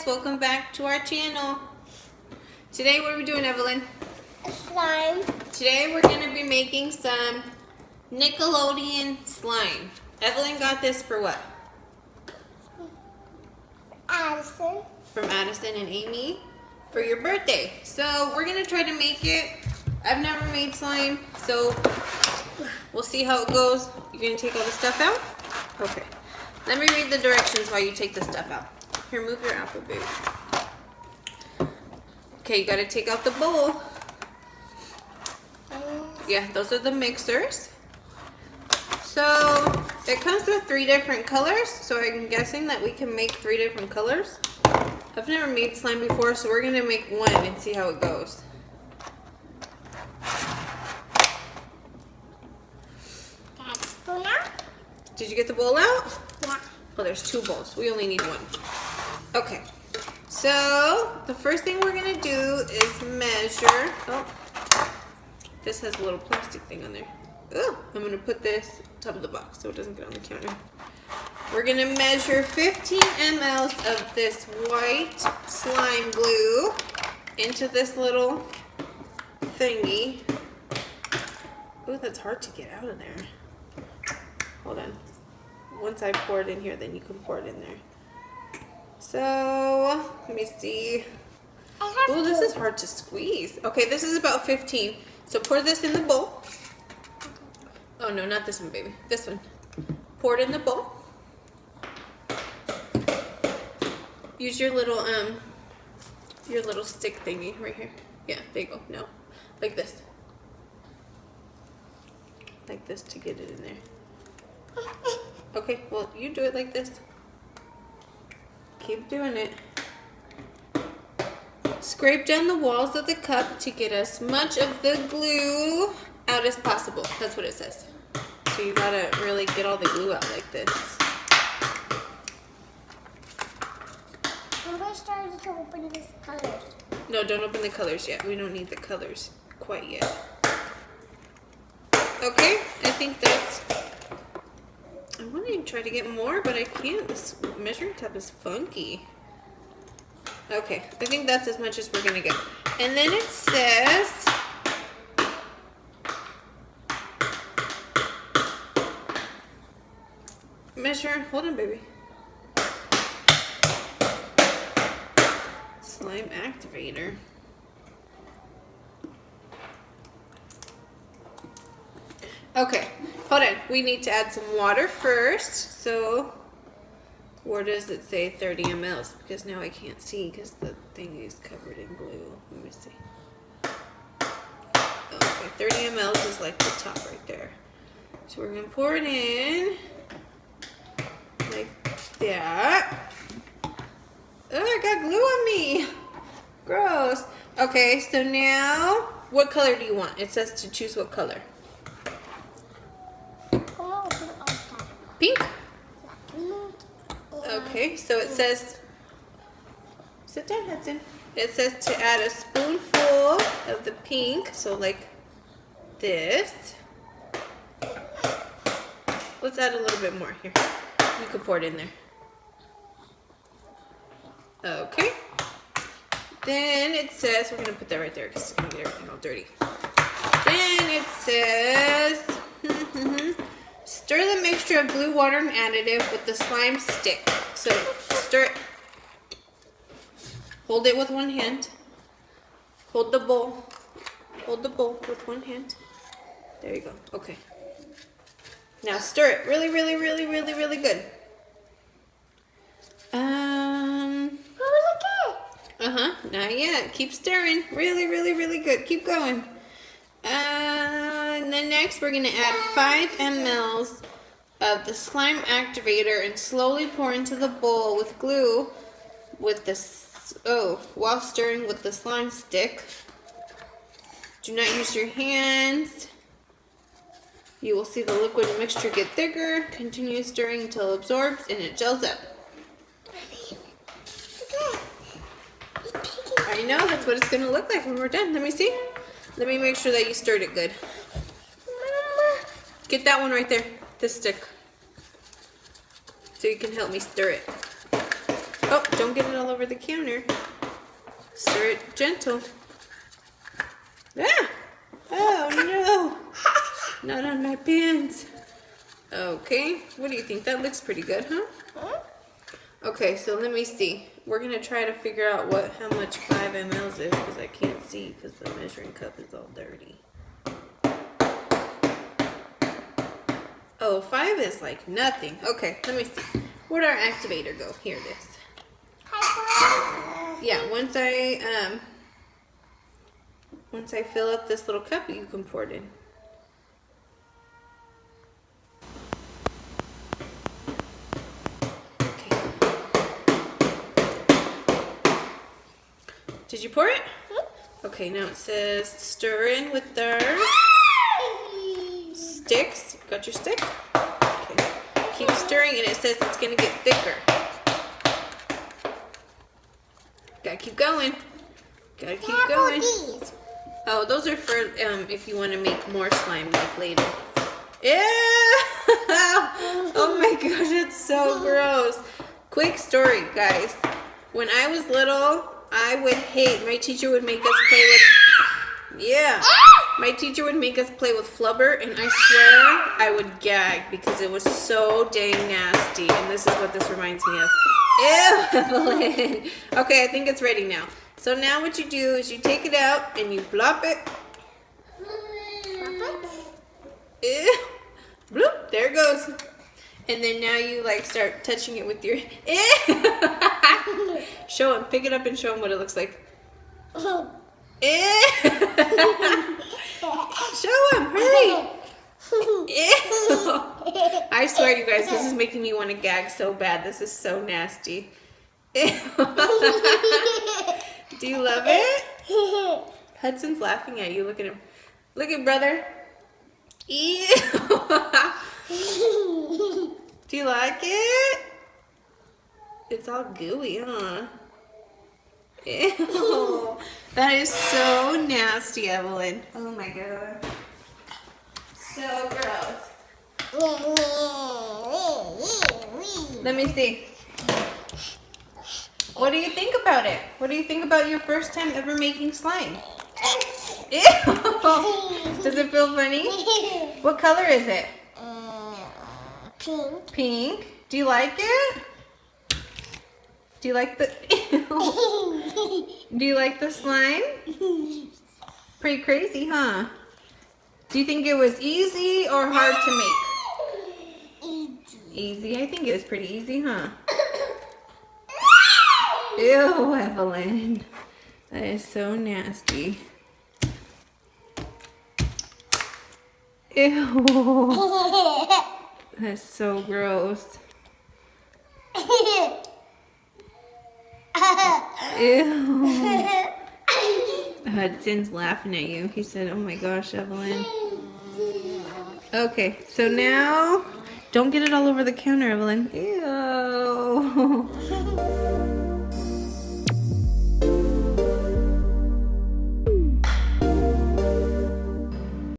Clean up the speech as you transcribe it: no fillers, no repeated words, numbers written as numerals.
welcome back to our channel. Today what are we doing, Evelyn? Slime. Today we're going to be making some Nickelodeon slime. Evelyn got this for what? Addison. From Addison and Amy for your birthday. So we're going to try to make it. I've never made slime, so we'll see how it goes. You're going to take all the stuff out? Okay. Let me read the directions while you take the stuff out. Here, move your apple, baby. Okay, you got to take out the bowl. Yeah, those are the mixers. So it comes with 3 different colors, so I'm guessing that we can make 3 different colors. I've never made slime before, so we're gonna make one and see how it goes. Did you get the bowl out? Yeah. Oh, there's 2 bowls. We only need 1. Okay. So the first thing we're gonna do is measure. Oh, this has a little plastic thing on there. Oh, I'm gonna put this on top of the box so it doesn't get on the counter. We're gonna measure 15 mLs of this white slime glue into this little thingy. Oh, that's hard to get out of there. Hold on. Once I pour it in here, then you can pour it in there. So, let me see. Oh, this is hard to squeeze. Okay, this is about 15. So pour this in the bowl. Oh no, not this one, baby. This one. Pour it in the bowl. Use your little stick thingy right here. Yeah, there you go. No, like this. Like this to get it in there. Okay, well, you do it like this. Keep doing it. Scrape down the walls of the cup to get as much of the glue out as possible. That's what it says. So you gotta really get all the glue out like this. I'm going to start to open these colors. No, don't open the colors yet. We don't need the colors quite yet. Okay, I think that's... I want to try to get more, but I can't. This measuring cup is funky. Okay, I think that's as much as we're going to get. And then it says... Measure, hold on, baby. Slime activator. Okay, hold on. We need to add some water first. So, where does it say 30 mLs? Because now I can't see because the thing is covered in glue. Let me see. Okay, 30 mLs is like the top right there. So we're going to pour it in like that. Oh, I got glue on me. Gross. Okay, so now, what color do you want? It says to choose what color. Pink? Okay, so it says, sit down, Hudson. It says to add a spoonful of the pink, so like this. Let's add a little bit more here. You can pour it in there. Okay. Then it says, we're going to put that right there because it's going to get everything all dirty. Then it says, stir the mixture of glue, water, and additive with the slime stick. So stir it. Hold it with one hand. Hold the bowl. Hold the bowl with one hand. There you go. Okay. Now stir it really, really, really, really, really good. Not yet. Keep stirring. Really, really, really good. Keep going. And then next we're going to add 5 mLs of the slime activator and slowly pour into the bowl with glue with this, while stirring with the slime stick. Do not use your hands. You will see the liquid mixture get thicker. Continue stirring until it absorbs and it gels up. I know, that's what it's going to look like when we're done. Let me see. Let me make sure that you stirred it good. Get that one right there, this stick. So you can help me stir it. Oh, don't get it all over the counter. Stir it gentle. Ah! Oh no! Not on my pants. Okay, what do you think? That looks pretty good, huh? Okay, so let me see. We're gonna try to figure out how much 5 ml is because I can't see because the measuring cup is all dirty. Oh, 5 is like nothing. Okay, let me see. Where'd our activator go? Here it is. Yeah, once I fill up this little cup, you can pour it in. Okay. Did you pour it? Okay, now it says stir in with our sticks. Got your stick? Okay. Keep stirring and it says it's gonna get thicker. Gotta keep going. Gotta keep going. Oh, those are for if you want to make more slime like later. Ew! Oh my gosh, it's so gross. Quick story, guys. When I was little, I would hate, my teacher would make us play with, my teacher would make us play with flubber, and I swear I would gag because it was so dang nasty. And this is what this reminds me of. Ew, Evelyn. Okay, I think it's ready now. So now what you do is you take it out and you plop it. Ew. Bloop, there it goes. And then now you like start touching it with your, show him, pick it up and show him what it looks like. Show him, hurry. Ew. I swear, you guys, this is making me want to gag so bad. This is so nasty. Ew. Do you love it? Hudson's laughing at you. Look at him. Look at brother. Ew. Do you like it? It's all gooey, huh? Ew. That is so nasty, Evelyn. Oh my god. So gross. Let me see. What do you think about it? What do you think about your first time ever making slime? Ew. Does it feel funny? What color is it? Pink. Pink. Do you like it? Do you like the Do you like the slime? Pretty crazy, huh? Do you think it was easy or hard to make? Easy. I think it was pretty easy, huh? Ew, Evelyn. That is so nasty. Ew. That's so gross. Ew. Hudson's laughing at you. He said, oh my gosh, Evelyn. Okay, so now, don't get it all over the counter, Evelyn. Ew.